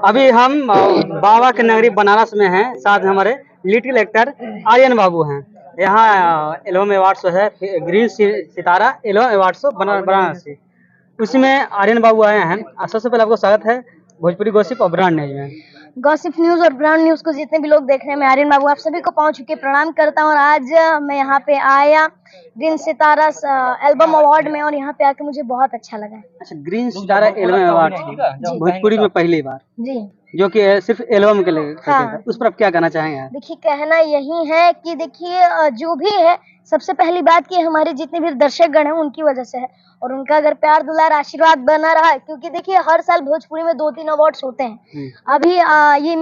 अभी हम बाबा के नगरी बनारस में हैं। साथ हमारे लिटिल एक्टर आर्यन बाबू हैं। यहाँ एल्बम अवार्ड शो है, ग्रीन सितारा एल्बम अवार्ड शो बनारस से, उसी में आर्यन बाबू आए हैं। सबसे पहले आपको स्वागत है भोजपुरी गॉसिप और ब्रांड न्यूज में। गॉसिप न्यूज और ब्रांड न्यूज को जितने भी लोग देख रहे हैं, मैं आर्यन बाबू आप सभी को पहुंच चुके प्रणाम करता हूं। और आज मैं यहाँ पे आया ग्रीन सितारा एल्बम अवार्ड में, और यहाँ पे आके मुझे बहुत अच्छा लगा। अच्छा, ग्रीन सितारा एल्बम अवार्ड भोजपुरी में पहली बार जी, जो कि सिर्फ एल्बम के लिए हाँ। उस पर आप क्या कहना चाहेंगे? देखिए, कहना यही है कि देखिए जो भी है, सबसे पहली बात कि हमारे जितने भी दर्शकगण हैं उनकी वजह से है, और उनका अगर प्यार दुलार आशीर्वाद बना रहा है, क्योंकि देखिए हर साल भोजपुरी में 2-3 अवार्ड्स होते हैं। अभी ये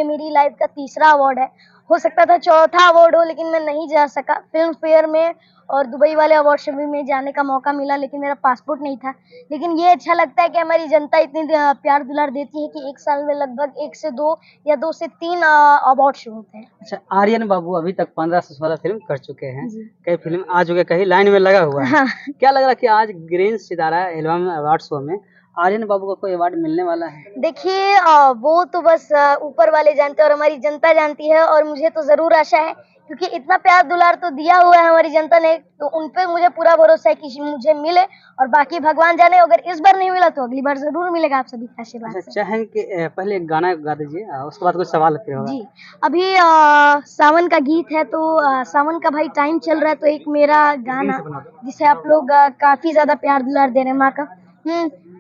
मेरी लाइफ का तीसरा अवार्ड है। हो सकता था चौथा अवार्ड हो, लेकिन मैं नहीं जा सका। फिल्म फेयर में और दुबई वाले अवार्ड शो में जाने का मौका मिला, लेकिन मेरा पासपोर्ट नहीं था। लेकिन ये अच्छा लगता है कि हमारी जनता इतनी प्यार दुलार देती है कि एक साल में लगभग 1 से 2 या 2 से 3 अवार्ड शो होते हैं। अच्छा, आर्यन बाबू अभी तक 15 से 16 फिल्म कर चुके हैं, कई फिल्म आ चुके, कहीं लाइन में लगा हुआ है। हाँ। क्या लग रहा है कि आज ग्रीन सितारा एल्बम अवार्ड शो में आर्यन बाबू को कोई अवार्ड मिलने वाला है? देखिए वो तो बस ऊपर वाले जानते हैं और हमारी जनता जानती है, और मुझे तो जरूर आशा है, क्योंकि इतना प्यार दुलार तो दिया हुआ है हमारी जनता ने, तो उन पे मुझे पूरा भरोसा है कि मुझे मिले। और बाकी भगवान जाने, अगर इस बार नहीं मिला तो अगली बार जरूर मिलेगा आप सभी के आशीर्वाद से। चाहें कि पहले एक गाना गा दीजिए, उसके बाद कुछ सवाल फिर होगा। जी, अभी सावन का गीत है, तो सावन का भाई टाइम चल रहा है, तो एक मेरा गाना जिसे आप लोग काफी ज्यादा प्यार दुलार दे रहे हैं माँ का,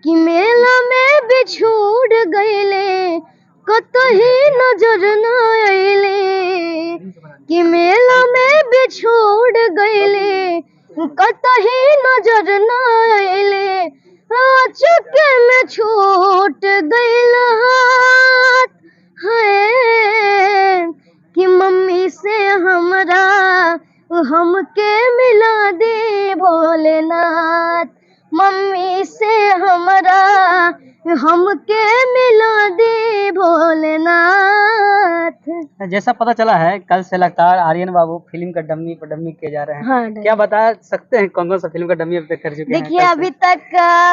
कि मेला में बिछुड़ गईले कतही नजर न आइले, कि मेला में बिछुड़ गईले कतही नजर न आइले, चुके में छूट गईल हाथ है, कि मम्मी से हमरा हमके मिला दे भोलेनाथ, मम्मी से हमरा हमके मिला दे भोलेनाथ। जैसा पता चला है, कल से लगातार आर्यन बाबू फिल्म का डम्मी पर डम्मी किए जा रहे हैं। हाँ, क्या बता सकते हैं कौन कौन सा फिल्म का डम्मी अब तक कर चुके हैं? देखिए अभी तक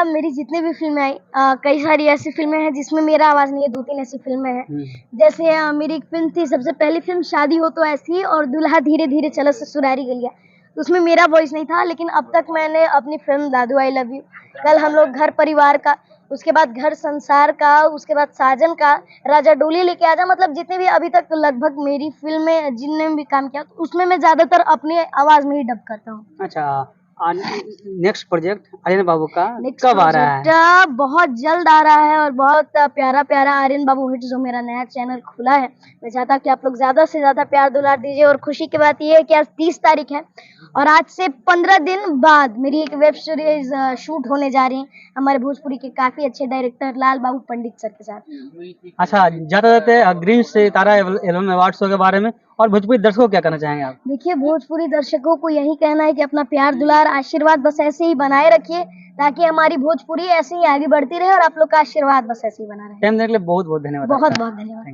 मेरी जितनी भी फिल्में आई, कई सारी ऐसी फिल्में हैं जिसमें मेरा आवाज नहीं है। 2-3 ऐसी फिल्में हैं, जैसे मेरी एक फिल्म थी, सबसे पहली फिल्म शादी हो तो ऐसी, और दुल्हा धीरे धीरे चलो ससुरारी गलियां, उसमें मेरा वॉइस नहीं था। लेकिन अब तक मैंने अपनी film Dadu I love you, कल हम लोग घर परिवार का, उसके बाद घर संसार का, उसके बाद साजन का, राजा डोली लेके आजा, मतलब जितने भी अभी तक लगभग मेरी फिल्म में जिनने भी काम किया, तो उसमें मैं ज्यादातर अपने आवाज में ही डब करता हूँ। अच्छा, नेक्स्ट प्रोजेक्ट आर्यन बाबू का कब आ रहा है? बहुत जल्द आ रहा है, और बहुत प्यारा प्यारा आर्यन बाबू हिट जो मेरा नया चैनल खुला है, मैं चाहता हूँ कि आप लोग ज्यादा से ज्यादा प्यार दुलार दीजिए। और खुशी की बात यह है कि आज 30 तारीख है, और आज से 15 दिन बाद मेरी एक वेब सीरीज शूट होने जा रही है हमारे भोजपुरी के काफी अच्छे डायरेक्टर लाल बाबू पंडित सर के साथ। अच्छा, जाते जाते ग्रीन सितारा एल्बम अवार्ड शो के बारे में और भोजपुरी दर्शकों को क्या कहना चाहेंगे आप? देखिए, भोजपुरी दर्शकों को यही कहना है कि अपना प्यार दुलार आशीर्वाद बस ऐसे ही बनाए रखिए, ताकि हमारी भोजपुरी ऐसे ही आगे बढ़ती रहे, और आप लोग का आशीर्वाद बस ऐसे ही बना रहे। टाइम देने के लिए बहुत बहुत धन्यवाद। बहुत बहुत धन्यवाद।